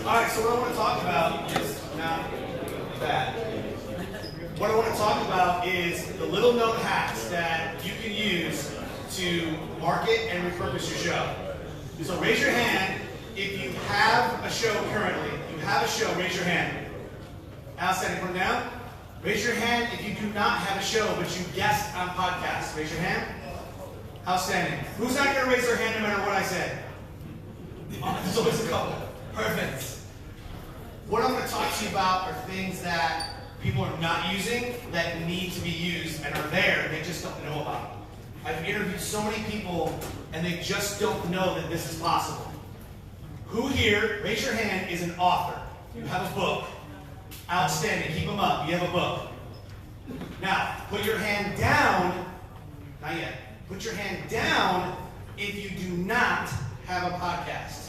Alright, so what I want to talk about is not that. What I want to talk about is the little note hacks that you can use to market and repurpose your show. So raise your hand if you have a show currently. You have a show, raise your hand. Outstanding, put it down. Raise your hand if you do not have a show, but you guest on podcasts. Raise your hand. Outstanding. Who's not going to raise their hand no matter what I say? Oh, there's always a couple. Perfect. What I'm going to talk to you about are things that people are not using that need to be used and are there and they just don't know about. I've interviewed so many people and they just don't know that this is possible. Who here, raise your hand, is an author? You have a book. Outstanding. Keep them up. You have a book. Now, put your hand down. Not yet. Put your hand down if you do not have a podcast.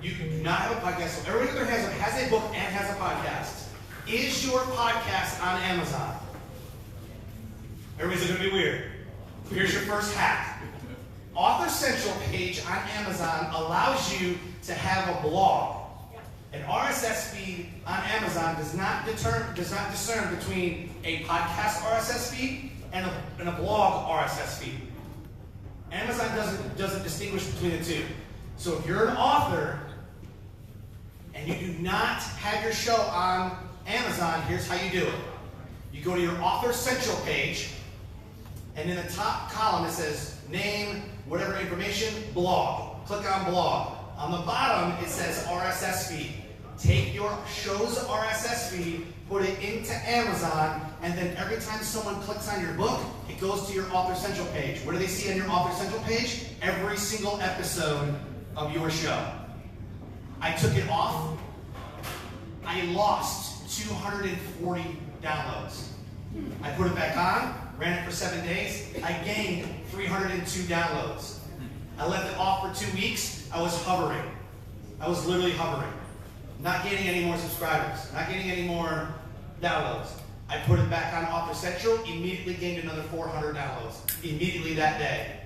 You do not have a podcast. So everybody with their hands up has a book and has a podcast. Is your podcast on Amazon? Everybody's going to be weird. Here's your first hack. Author Central page on Amazon allows you to have a blog. An RSS feed on Amazon does not discern between a podcast RSS feed and a blog RSS feed. Amazon doesn't distinguish between the two. So if you're an author and you do not have your show on Amazon, here's how you do it. You go to your Author Central page, and in the top column it says name, whatever information, blog. Click on blog. On the bottom it says RSS feed. Take your show's RSS feed, put it into Amazon, and then every time someone clicks on your book, it goes to your Author Central page. What do they see on your Author Central page? Every single episode of your show. I took it off. I lost 240 downloads. I put it back on, ran it for 7 days. I gained 302 downloads. I left it off for 2 weeks. I was hovering. I was literally hovering. Not getting any more subscribers. Not getting any more downloads. I put it back on Author Central, immediately gained another 400 downloads. Immediately that day.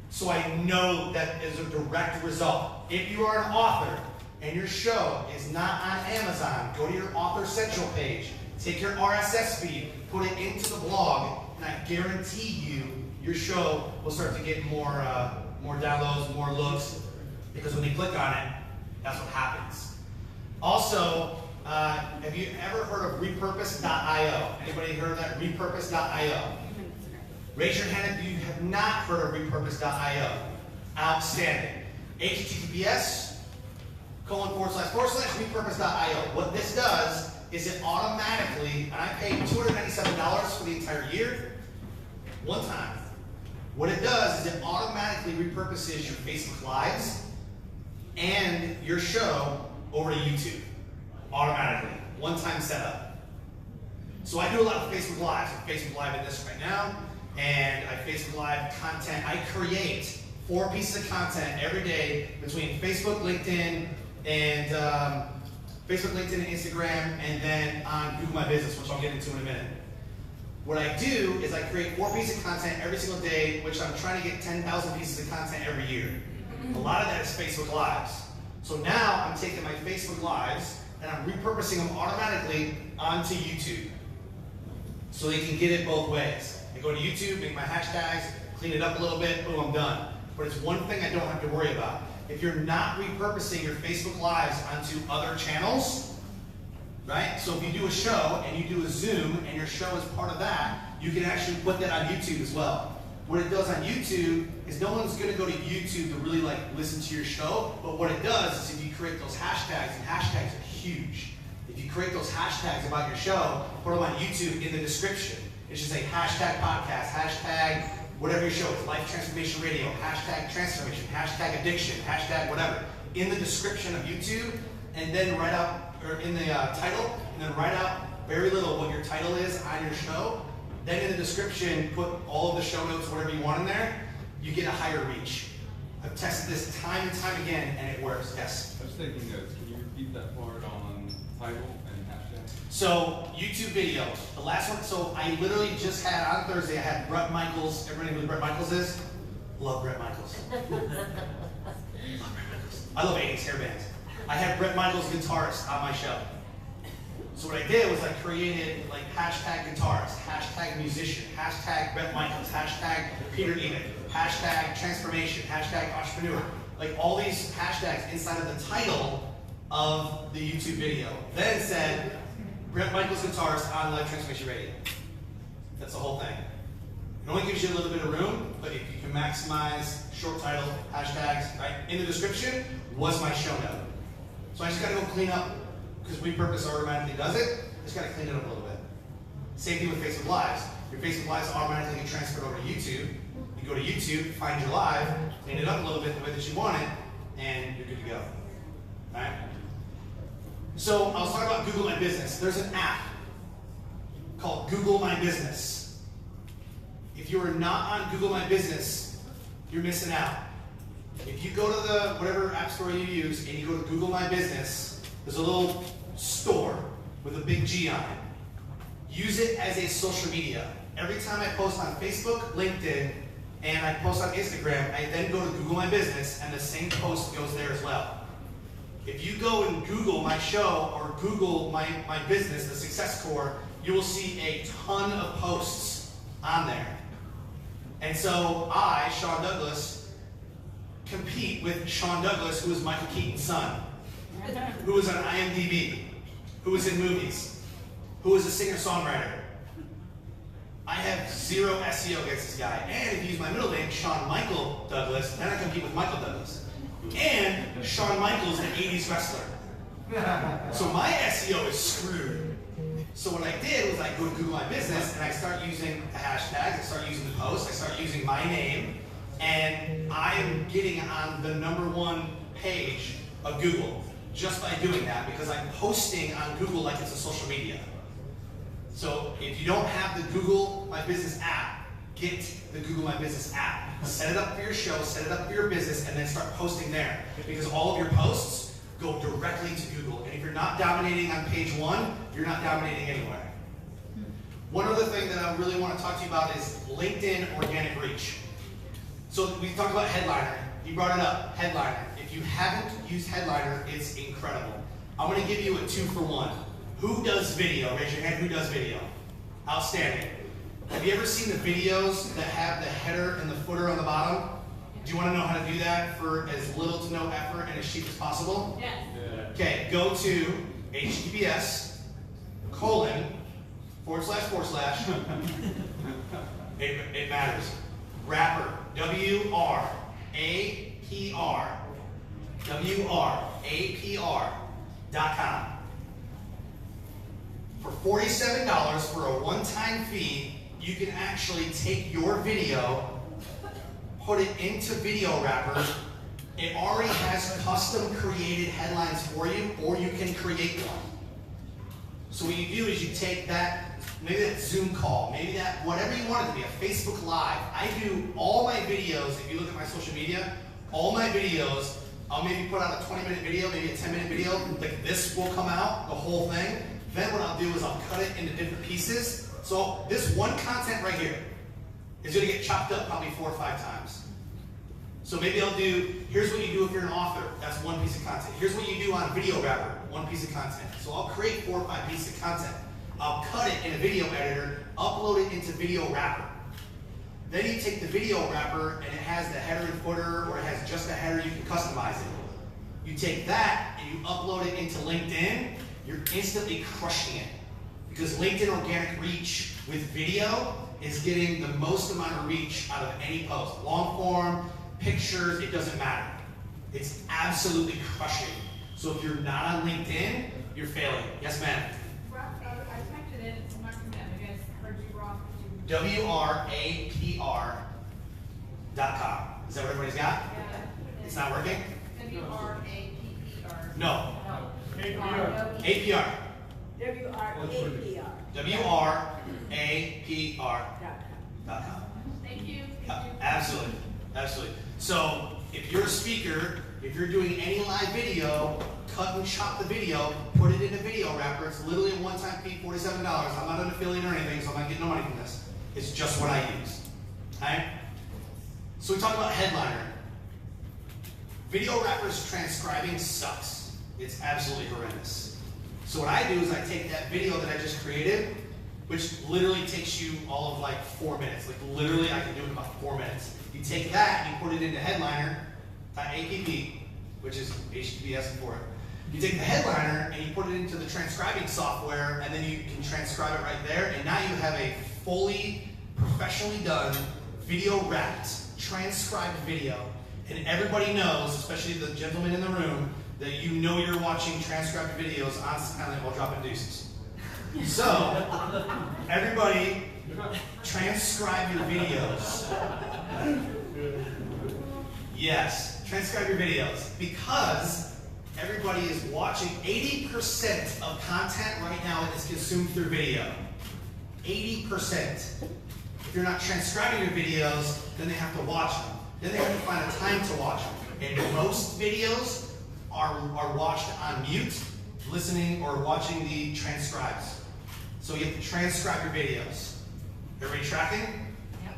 So I know that is a direct result. If you are an author and your show is not on Amazon, go to your Author Central page, take your RSS feed, put it into the blog, and I guarantee you your show will start to get more downloads, more looks, because when they click on it, that's what happens. Also, have you ever heard of repurpose.io? Anybody heard of that? Repurpose.io. Raise your hand if you have not heard of repurpose.io. Outstanding. https://repurpose.io. What this does is it automatically, and I paid $297 for the entire year, one time. What it does is it automatically repurposes your Facebook Lives and your show over to YouTube. Automatically. One-time setup. So I do a lot of Facebook Lives. I'm Facebook Live in this right now. And I Facebook Live content. I create 4 pieces of content every day between Facebook, LinkedIn, and Instagram, and then on Google My Business, which I'll get into in a minute. What I do is I create 4 pieces of content every single day, which I'm trying to get 10,000 pieces of content every year. A lot of that is Facebook Lives. So now I'm taking my Facebook Lives and I'm repurposing them automatically onto YouTube. So they can get it both ways. I go to YouTube, make my hashtags, clean it up a little bit, boom, I'm done. But it's one thing I don't have to worry about. If you're not repurposing your Facebook Lives onto other channels, right? So if you do a show and you do a Zoom and your show is part of that, you can actually put that on YouTube as well. What it does on YouTube is no one's going to go to YouTube to really listen to your show, but what it does is if you create those hashtags, and hashtags are huge. If you create those hashtags about your show, put them on YouTube in the description. It should say hashtag podcast, hashtag whatever your show is, Life Transformation Radio, hashtag transformation, hashtag addiction, hashtag whatever. In the description of YouTube, and then write out, or in the title, and then write out very little what your title is on your show. Then in the description, put all of the show notes, whatever you want in there, you get a higher reach. I've tested this time and time again, and it works. Yes? I was taking notes. Can you repeat that part on title and hashtag? So, YouTube video. The last one, so I literally just had, on Thursday, I had Brett Michaels. Everybody know who Brett Michaels is? Love Brett Michaels. Love Brett Michaels. I love 80s hair bands. I had Brett Michaels guitarist on my show. So what I did was I created like hashtag guitarist, hashtag musician, hashtag Brett Michaels, hashtag Peter Enoch, hashtag transformation, hashtag entrepreneur. Like all these hashtags inside of the title of the YouTube video. Then it said Brett Michaels guitarist on Life Transformation Radio. That's the whole thing. It only gives you a little bit of room, but if you can maximize short title, hashtags, right? In the description was my show note. So I just gotta go clean up, because repurpose automatically does it. Just gotta clean it up a little bit. Same thing with Facebook Lives. Your Facebook Lives automatically get transferred over to YouTube. You go to YouTube, find your live, clean it up a little bit the way that you want it, and you're good to go. All right? So I was talking about Google My Business. There's an app called Google My Business. If you are not on Google My Business, you're missing out. If you go to the whatever app store you use and you go to Google My Business, there's a little store with a big G on it. Use it as a social media. Every time I post on Facebook, LinkedIn, and I post on Instagram, I then go to Google My Business and the same post goes there as well. If you go and Google my show or Google my business, the Success Core, you will see a ton of posts on there. And so I, Sean Douglas, compete with Sean Douglas, who is Michael Keaton's son, who is on IMDb, who is in movies, who is a singer-songwriter. I have zero SEO against this guy. And if you use my middle name, Sean Michael Douglas, then I compete with Michael Douglas. And Shawn Michaels, an 80s wrestler. So my SEO is screwed. So what I did was I go to Google My Business and I start using the hashtags, I start using the posts, I start using my name, and I am getting on the #1 page of Google just by doing that because I'm posting on Google like it's a social media. So if you don't have the Google My Business app, get the Google My Business app. Set it up for your show, set it up for your business, and then start posting there. Because all of your posts go directly to Google. And if you're not dominating on page 1, you're not dominating anywhere. One other thing that I really want to talk to you about is LinkedIn organic reach. So we talked about Headliner. You brought it up, Headliner. If you haven't used Headliner, it's incredible. I'm going to give you a 2-for-1. Who does video? Raise your hand, who does video? Outstanding. Have you ever seen the videos that have the header and the footer on the bottom? Do you want to know how to do that for as little to no effort and as cheap as possible? Yes. Yeah. Okay, go to https:// it matters. Rapper, WRAPR.com. For $47 for a one-time fee, you can actually take your video, put it into Video Wrapper. It already has custom created headlines for you, or you can create one. So what you do is you take that, maybe that Zoom call, maybe that, whatever you want it to be, a Facebook Live. I do all my videos, if you look at my social media, all my videos, I'll maybe put out a 20-minute video, maybe a 10-minute video, like this will come out, the whole thing. Then what I'll do is I'll cut it into different pieces. So this one content right here is going to get chopped up probably 4 or 5 times. So maybe I'll do, here's what you do if you're an author. That's one piece of content. Here's what you do on Video Wrapper, one piece of content. So I'll create 4 or 5 pieces of content. I'll cut it in a video editor, upload it into Video Wrapper. Then you take the Video Wrapper and it has the header and footer, or it has just a header, you can customize it. You take that and you upload it into LinkedIn, you're instantly crushing it. Because LinkedIn organic reach with video is getting the most amount of reach out of any post. Long form, pictures, it doesn't matter. It's absolutely crushing. So if you're not on LinkedIn, you're failing. Yes, ma'am? Rob, I typed it in, it's not coming out. I guess heard you wrong. WRAPR.com. Is that what everybody's got? Yeah. It's not working? WRAPPR. No. APR. APR. WRAPR. WRAPR.com. Thank you. Absolutely. Absolutely. So if you're a speaker, if you're doing any live video, cut and chop the video, put it in a Video Wrapper. It's literally a one-time fee, $47. I'm not an affiliate or anything, so I'm not getting no money from this. It's just what I use. Alright? So we talked about Headliner. Video Wrapper's transcribing sucks. It's absolutely horrendous. So what I do is I take that video that I just created, which literally takes you all of like 4 minutes. Like literally I can do it in about 4 minutes. You take that and you put it into headliner.app, which is HTTPS for it. You take the headliner and you put it into the transcribing software, and then you can transcribe it right there, and now you have a fully professionally done, video wrapped, transcribed video. And everybody knows, especially the gentlemen in the room, that you know you're watching transcribed videos on silent while dropping deuces. So, everybody, transcribe your videos. Yes, transcribe your videos, because everybody is watching. 80% of content right now is consumed through video. 80%. If you're not transcribing your videos, then they have to watch them. Then they have to find a time to watch them. And most videos are watched on mute, listening or watching the transcribes. So you have to transcribe your videos. Everybody tracking? Yep.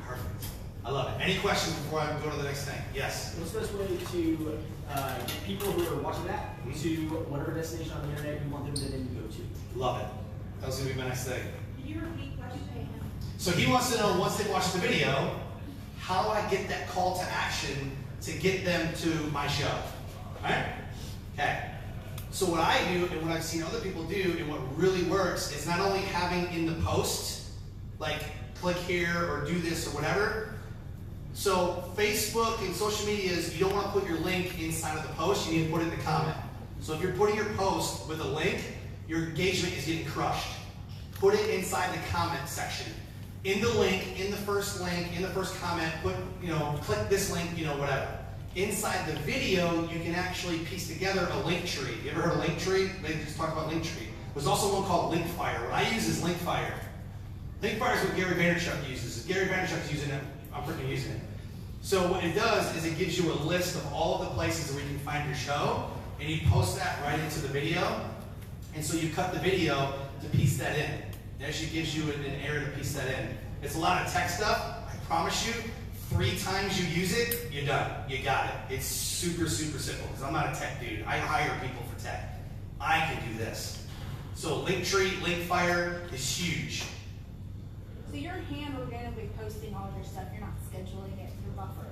Perfect. I love it. Any questions before I go to the next thing? Yes? What's the best way to get people who are watching that to whatever destination on the internet you want them to then go to? Love it. That was going to be my next thing. Can you repeat what you say now? So he wants to know, once they watch the video, how do I get that call to action to get them to my show? Alright? Okay. So what I do, and what I've seen other people do, and what really works, is not only having in the post, like click here or do this or whatever. So Facebook and social medias, you don't want to put your link inside of the post, you need to put it in the comment. So if you're putting your post with a link, your engagement is getting crushed. Put it inside the comment section. In the link, in the first comment, put, click this link, whatever. Inside the video, you can actually piece together a link tree. You ever heard of link tree? They just talk about link tree. There's also one called Linkfire. What I use is Linkfire. Linkfire is what Gary Vaynerchuk uses. If Gary Vaynerchuk's using it, I'm freaking using it. So what it does is it gives you a list of all of the places where you can find your show, and you post that right into the video. And so you cut the video to piece that in. It actually gives you an area to piece that in. It's a lot of tech stuff. I promise you, 3 times you use it, you're done. You got it. It's super, super simple, because I'm not a tech dude. I hire people for tech. I can do this. So Linktree, Linkfire is huge. So you're hand organically posting all of your stuff. You're not scheduling it through Buffer.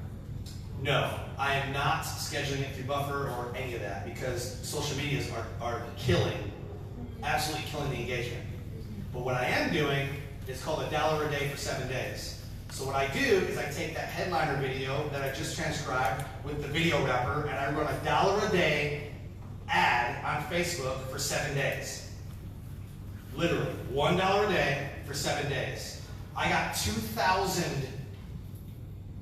No, I am not scheduling it through Buffer or any of that, because social medias are killing, absolutely killing the engagement. But what I am doing is called $1 a day for 7 days. So what I do is I take that headliner video that I just transcribed with the video wrapper, and I run $1 a day ad on Facebook for 7 days. Literally, $1 a day for 7 days. I got 2,000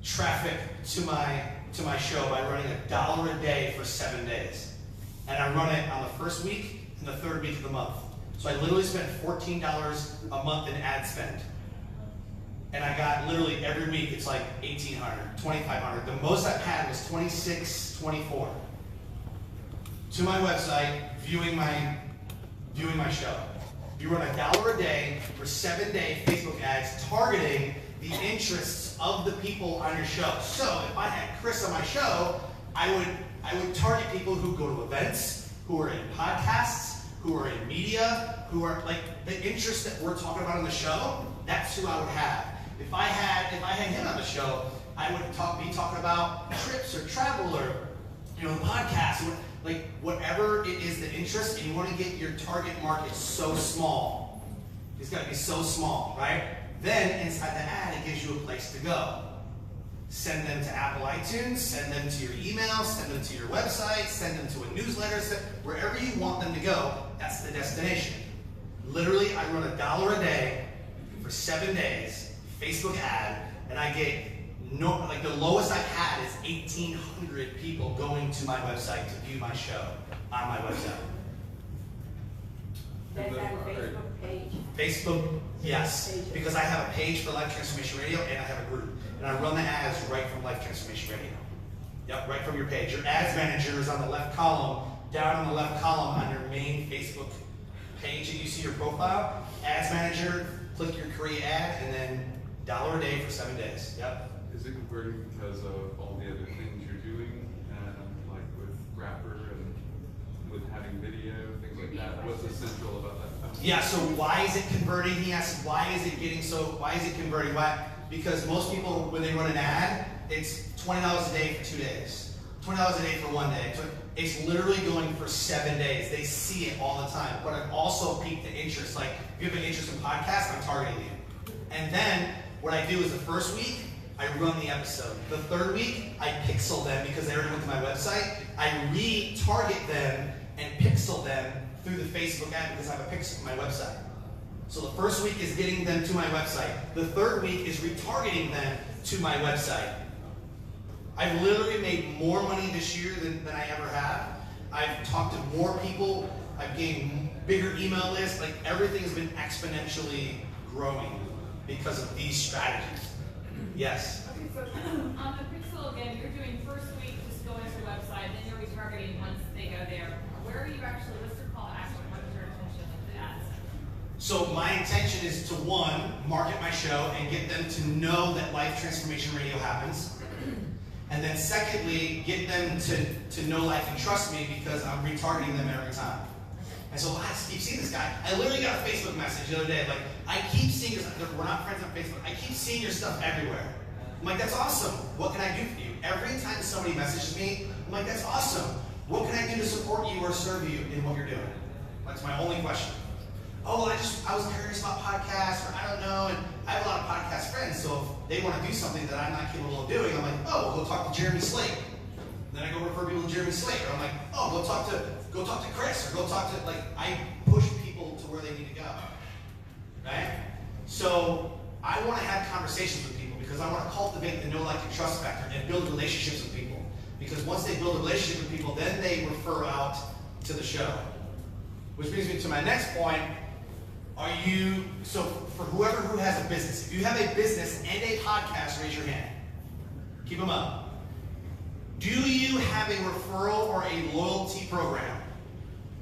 traffic to my show by running $1 a day for 7 days. And I run it on the first week and the third week of the month. So I literally spent $14 a month in ad spend. And I got literally every week, it's like $1,800, $2,500. The most I've had was $26, $24. To my website, viewing my show. You run $1 a day for 7-day Facebook ads targeting the interests of the people on your show. So if I had Chris on my show, I would target people who go to events, who are in podcasts, who are in media, who are like the interests that we're talking about on the show. That's who I would have. If I had him on the show, I would be talking about trips or travel or the podcast, like whatever it is the interest, and you want to get your target market so small. It's got to be so small, right? Then inside the ad, it gives you a place to go. Send them to Apple iTunes, send them to your email, send them to your website, send them to a newsletter, wherever you want them to go, that's the destination. Literally, I run $1 a day for 7 days, Facebook ad, and I get the lowest I've had is 1,800 people going to my website to view my show on my website. That's that Facebook page. Facebook, yes, because I have a page for Life Transformation Radio and I have a group. And I run the ads right from Life Transformation Radio. Yep, right from your page. Your ads manager is on the left column, down on the left column on your main Facebook page that you see your profile. Ads manager, click your create ad, and then $1 a day for 7 days. Yep. Is it converting because of all the other things you're doing, like with Wrapper and with having video, things like that? What's essential about that? Yeah, so why is it converting? He asked, why is it converting? Why? Because most people, when they run an ad, it's $20 a day for 2 days. $20 a day for 1 day. So it's literally going for 7 days. They see it all the time. But I've also piqued the interest. Like, if you have an interest in podcasts, I'm targeting you. And then, what I do is the first week, I run the episode. The third week, I pixel them because they already went to my website. I retarget them and pixel them through the Facebook ad because I have a pixel for my website. So the first week is getting them to my website. The third week is retargeting them to my website. I've literally made more money this year than I ever have. I've talked to more people. I've gained bigger email lists. Like, everything has been exponentially growing because of these strategies. Yes? Okay, so on the pixel again, you're doing first week, just going to the website, then you're retargeting once they go there. Where are you actually, what's their call to action? What's your intention with the ads? So my intention is to, one, market my show and get them to know that Life Transformation Radio happens. And then secondly, get them to know, like, and trust me because I'm retargeting them every time. And so I just keep seeing this guy. I literally got a Facebook message the other day. Like, I keep seeing your stuff. We're not friends on Facebook. I keep seeing your stuff everywhere. I'm like, that's awesome. What can I do for you? Every time somebody messages me, I'm like, that's awesome. What can I do to support you or serve you in what you're doing? That's my only question. Oh, well, I was curious about podcasts, or I don't know, and I have a lot of podcast friends, so if they want to do something that I'm not capable of doing, I'm like, oh, we'll go talk to Jeremy Slate. Then I go refer people to Jeremy Slate, or I'm like, oh, go talk to Chris, or go talk to, like, I push people to where they need to go, right? So I want to have conversations with people because I want to cultivate the know, like, and trust factor and build relationships with people. Because once they build a relationship with people, then they refer out to the show. Which brings me to my next point. So for whoever who has a business, if you have a business and a podcast, raise your hand. Keep them up. Do you have a referral or a loyalty program?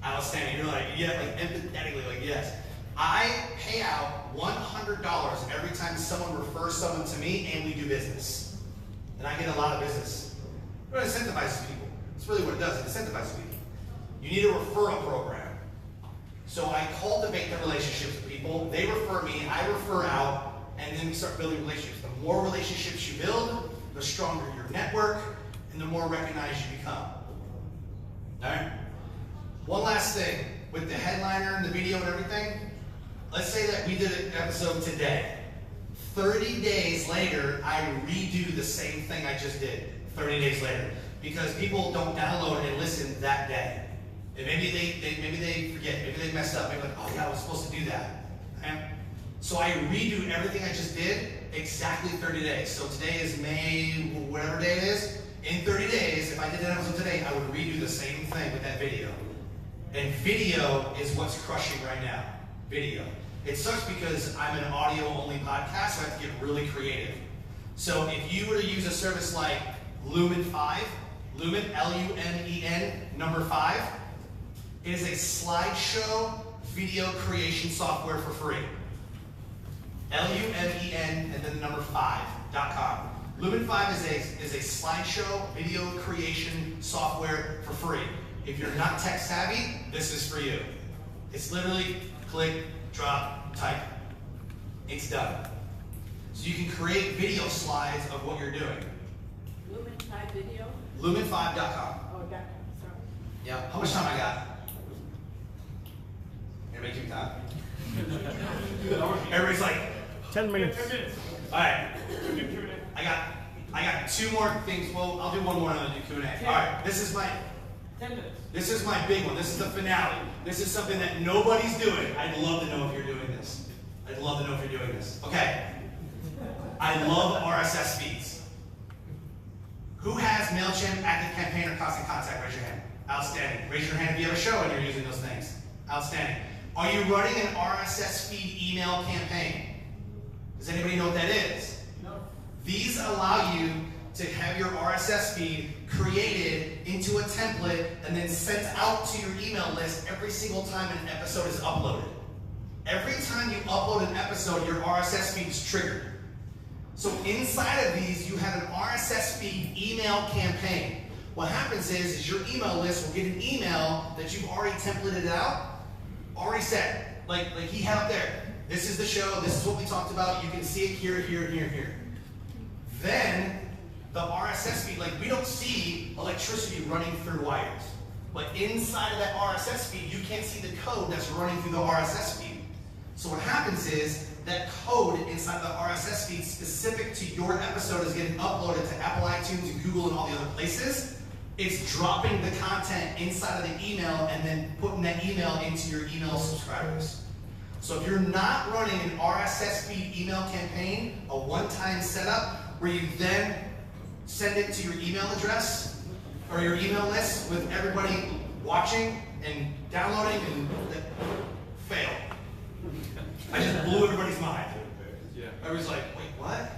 Outstanding. You're like, yeah, like empathetically, like, yes. I pay out $100 every time someone refers someone to me and we do business. And I get a lot of business. It incentivizes people. That's really what it does. It incentivizes people. You need a referral program. So I cultivate the relationships with people. They refer me, I refer out, and then we start building relationships. The more relationships you build, the stronger your network, and the more recognized you become. All right? One last thing. With the headliner and the video and everything, let's say that we did an episode today. 30 days later, I redo the same thing I just did. 30 days later. Because people don't download and listen that day. And maybe they forget, maybe they messed up, maybe like, oh yeah, I was supposed to do that. Okay? So I redo everything I just did exactly 30 days. So today is May, whatever day it is. In 30 days, if I did an episode today, I would redo the same thing with that video. And video is what's crushing right now. Video. It sucks because I'm an audio-only podcast, so I have to get really creative. So if you were to use a service like Lumen 5, Lumen, L-U-M-E-N, number 5, it is a slideshow video creation software for free. L-U-M-E-N and then the number 5.com. Lumen 5 is a slideshow video creation software for free. If you're not tech savvy, this is for you. It's literally click, drop, type. It's done. So you can create video slides of what you're doing. Lumen 5 video? Lumen5.com. Oh, .com, sorry. Yeah. How much time I got? Everybody keep time? Everybody's like, 10 minutes. 10 minutes. all right. I got 2 more things. Well, I'll do one more and then I'll do Q&A. All right. This is my 10 minutes. This is my big one. This is the finale. This is something that nobody's doing. I'd love to know if you're doing this. I'd love to know if you're doing this. Okay. I love RSS feeds. Who has MailChimp, ActiveCampaign, or Constant Contact? Raise your hand. Outstanding. Raise your hand if you have a show and you're using those things. Outstanding. Are you running an RSS feed email campaign? Does anybody know what that is? No. These allow you to have your RSS feed created into a template and then sent out to your email list every single time an episode is uploaded. Every time you upload an episode, your RSS feed is triggered. So inside of these, you have an RSS feed email campaign. what happens is your email list will get an email that you've already templated out, already set. Like he had up there. This is the show, this is what we talked about, you can see it here, here, here, here. Then, the RSS feed, like we don't see electricity running through wires. But inside of that RSS feed, you can't see the code that's running through the RSS feed. So what happens is, that code inside the RSS feed specific to your episode is getting uploaded to Apple iTunes and Google and all the other places. It's dropping the content inside of the email and then putting that email into your email subscribers. So if you're not running an RSS feed email campaign, a one-time setup where you then send it to your email address or your email list with everybody watching and downloading, and fail. I just blew everybody's mind. Yeah. Everybody's like, wait, what?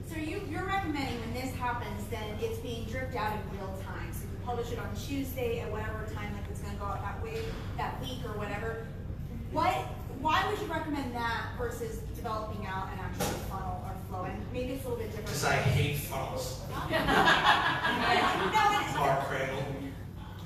So you're recommending when this happens, then it's being dripped out in real time. So you publish it on Tuesday at whatever time, like it's going to go out that week or whatever. Why would you recommend that versus developing out an actual funnel or flow? And maybe it's a little bit different. Because I hate funnels. Bar cradle.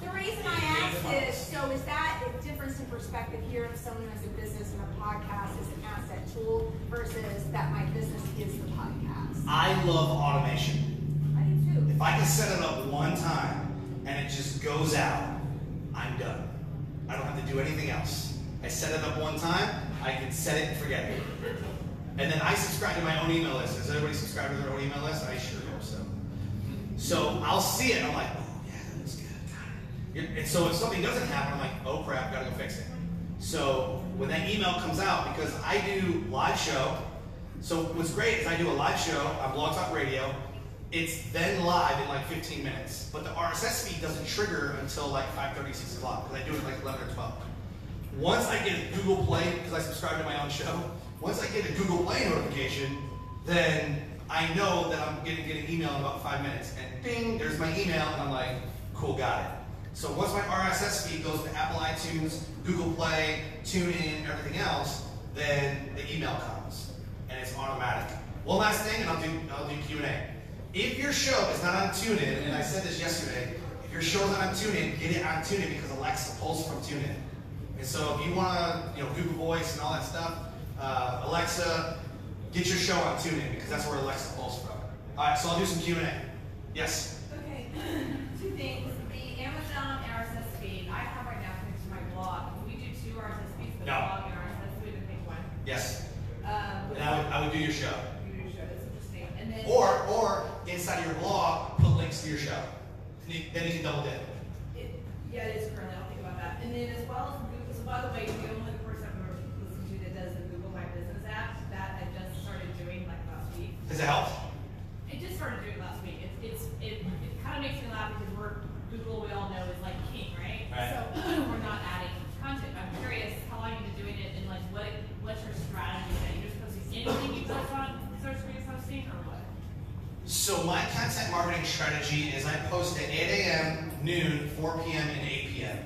The reason I ask is, so is that a difference in perspective here of someone who has a business and a podcast as an asset tool versus that my business is the podcast? I love automation. I do too. If I can set it up one time and it just goes out, I'm done. I don't have to do anything else. I set it up one time, I can set it and forget it. And then I subscribe to my own email list. Does everybody subscribe to their own email list? I sure hope so. So I'll see it, and I'm like, oh yeah, that looks good. And so if something doesn't happen, I'm like, oh crap, gotta go fix it. So when that email comes out, because I do live show, so what's great is I do a live show on Blog Talk Radio. It's then live in like 15 minutes. But the RSS feed doesn't trigger until like 5:30, 6 o'clock, because I do it like 11 or 12. Once I get a Google Play, because I subscribe to my own show, once I get a Google Play notification, then I know that I'm going to get an email in about 5 minutes. And ding, there's my email, and I'm like, cool, got it. So once my RSS feed goes to Apple iTunes, Google Play, TuneIn, everything else, then the email comes, and it's automatic. One last thing, and I'll do Q&A. If your show is not on TuneIn, and I said this yesterday, if your show is not on TuneIn, get it on TuneIn because Alexa pulls from TuneIn. And so if you want to, Google Voice and all that stuff, Alexa, get your show on TuneIn because that's where Alexa pulls from. All right, so I'll do some Q&A. Yes? Okay, two things. The Amazon RSS feed I have right now connected to my blog. Can we do two RSS feeds, the No. blog and RSS feed, and pick one? Yes. And I would do your show. You do your show, that's interesting. And then Or inside of your blog, put links to your show. Then you can double dip. Yeah, it is currently. I'll think about that. And then as well as Google, so by the way, the only person I've ever listened to that does the Google My Business app, that I just started doing like last week. Does it help? I just started doing it last week. It kind of makes me laugh because Google, we all know, is like king, right? Right. So we're not adding content. I'm curious how long you've been doing it and like what's your strategy? That you just posting anything you post on social media posting or what? So my content marketing strategy is I post at 8 a.m., noon, 4 p.m., and 8 p.m.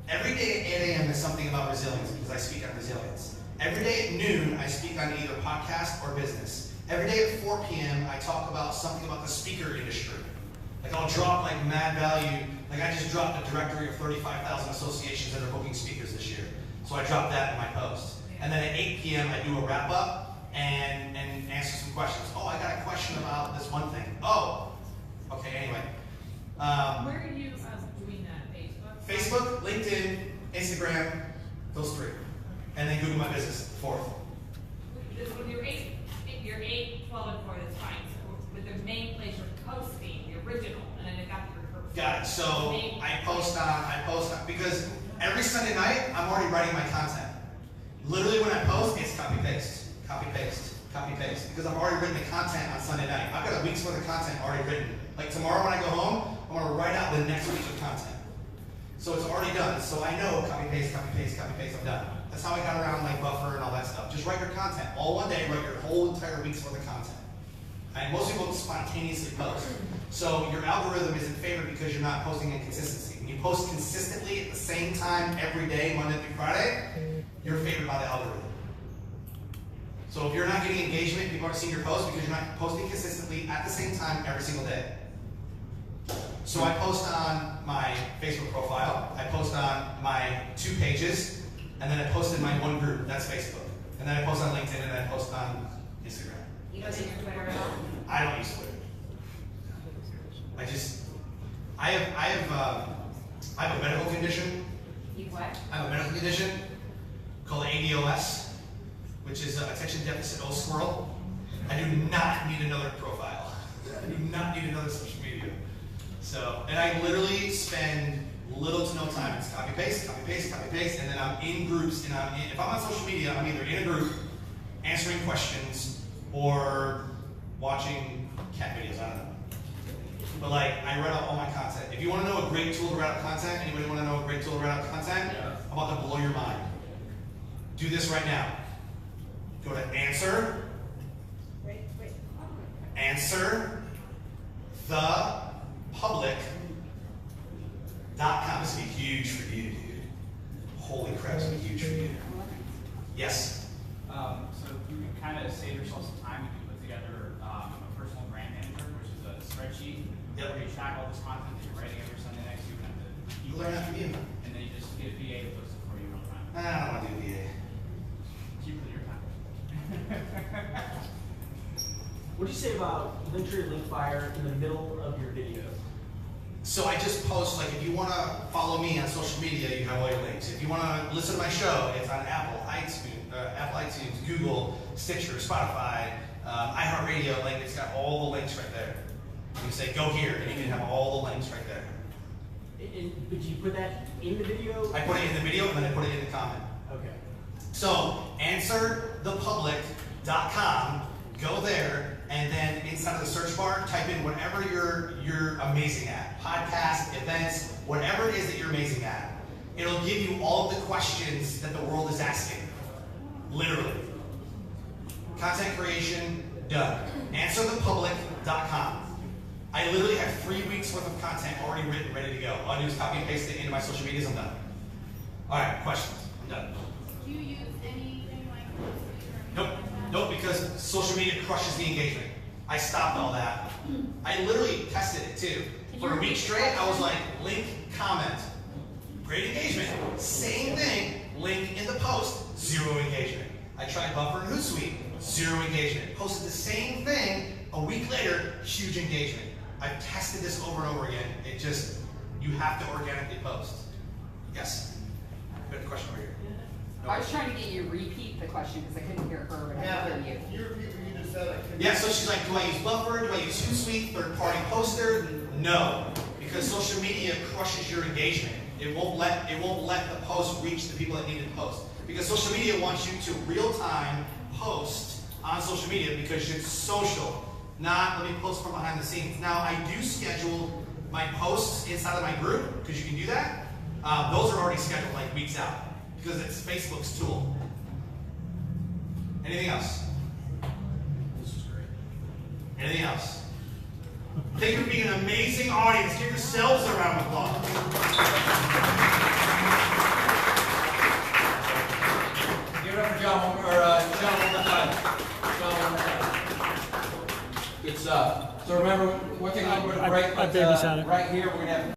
Every day at 8 a.m. is something about resilience because I speak on resilience. Every day at noon, I speak on either podcast or business. Every day at 4 p.m., I talk about something about the speaker industry. Like I'll drop like mad value. Like I just dropped a directory of 35,000 associations that are booking speakers this year. So I dropped that in my post. And then at 8 p.m., I do a wrap up and answer some questions. Oh, I got a question about this one thing. Oh, okay, anyway. Where are you doing that? Facebook? Facebook, LinkedIn, Instagram, those three. And then Google My Business, the fourth. With your 8, 12, and 4, that's fine. So with the main place you're posting, the original, and then it got the repurpose. Got it. So I post on, because every Sunday night, I'm already writing my content. Literally when I post, it's copy paste, copy paste, copy paste. Because I've already written the content on Sunday night. I've got a week's worth of content already written. Like tomorrow when I go home, I'm gonna write out the next week of content. So it's already done. So I know copy paste, copy paste, copy paste, I'm done. That's how I got around like buffer and all that stuff. Just write your content. All one day, write your whole entire week's worth of content. And most people spontaneously post. So your algorithm is in favor because you're not posting in consistency. When you post consistently at the same time every day, Monday through Friday, you're favored by the algorithm. So if you're not getting engagement, people aren't seeing your post because you're not posting consistently at the same time every single day. So I post on my Facebook profile, I post on my 2 pages, and then I post in my 1 group, that's Facebook. And then I post on LinkedIn, and then I post on Instagram. You don't use Twitter at all? I don't use Twitter. I have a medical condition. You what? I have a medical condition called ADOS, which is attention deficit O squirrel. I do not need another profile. I do not need another social media. So, and I literally spend little to no time. It's copy paste, copy paste, copy paste, and then I'm in groups. And if I'm on social media, I'm either in a group, answering questions, or watching cat videos. I don't know. But like, I write out all my content. If you want to know a great tool to write out content, anybody want to know a great tool to write out content? Yeah. I'm about to blow your mind. Do this right now. Go to answer thepublic.com. This will be huge for you, dude. Holy crap, this will be huge for you. Yes. So you can kind of save yourself some time. You can put together a personal brand manager, which is a spreadsheet where you track all this content that you're writing every Sunday night. So you don't have to You learn that from you. and then you just get a VA to post it for you real time. I don't want to do VA. Cheaper than your time. What do you say about Linktree or Linkfire in the middle of your video? So I just post, like, if you want to follow me on social media, you have all your links. If you want to listen to my show, it's on Apple iTunes, Google, Stitcher, Spotify, iHeartRadio. Like, it's got all the links right there. You say, go here, and you can have all the links right there. But you put that in the video? I put it in the video, and then I put it in the comment. Okay. So, answerthepublic.com, go there, and then inside of the search bar, type in whatever you're amazing at. Podcast, events, whatever it is that you're amazing at. It'll give you all of the questions that the world is asking. Literally. Content creation, done. Answerthepublic.com. I literally have 3 weeks worth of content already written, ready to go. All I do is copy and paste it into my social medias, I'm done. Alright, questions? I'm done. Do you use anything like this? Nope. Nope, because social media crushes the engagement. I stopped all that. I literally tested it too. For a week straight, I was like, link, comment. Great engagement. Same thing, link in the post, 0 engagement. I tried Buffer and Hootsuite, 0 engagement. Posted the same thing, a week later, huge engagement. I've tested this over and over again. It just, you have to organically post. Yes? We have a question over here. I was trying to get you to repeat the question because I couldn't hear her, but I could hear you. You repeat what you just said. I couldn't- Yeah, so she's like, do I use Buffer? Do I use Hootsuite? Third-party poster? No, because social media crushes your engagement. It won't let the post reach the people that need it to post. Because social media wants you to real-time post on social media because it's social, not let me post from behind the scenes. Now, I do schedule my posts inside of my group because you can do that. Those are already scheduled like weeks out because it's Facebook's tool. Anything else? This is great. Anything else? Thank you for being an amazing audience. Give yourselves a round of applause. Give it up for John one more time. Good stuff. So remember, one thing I'm going to break, I babysat it. right here we're going to have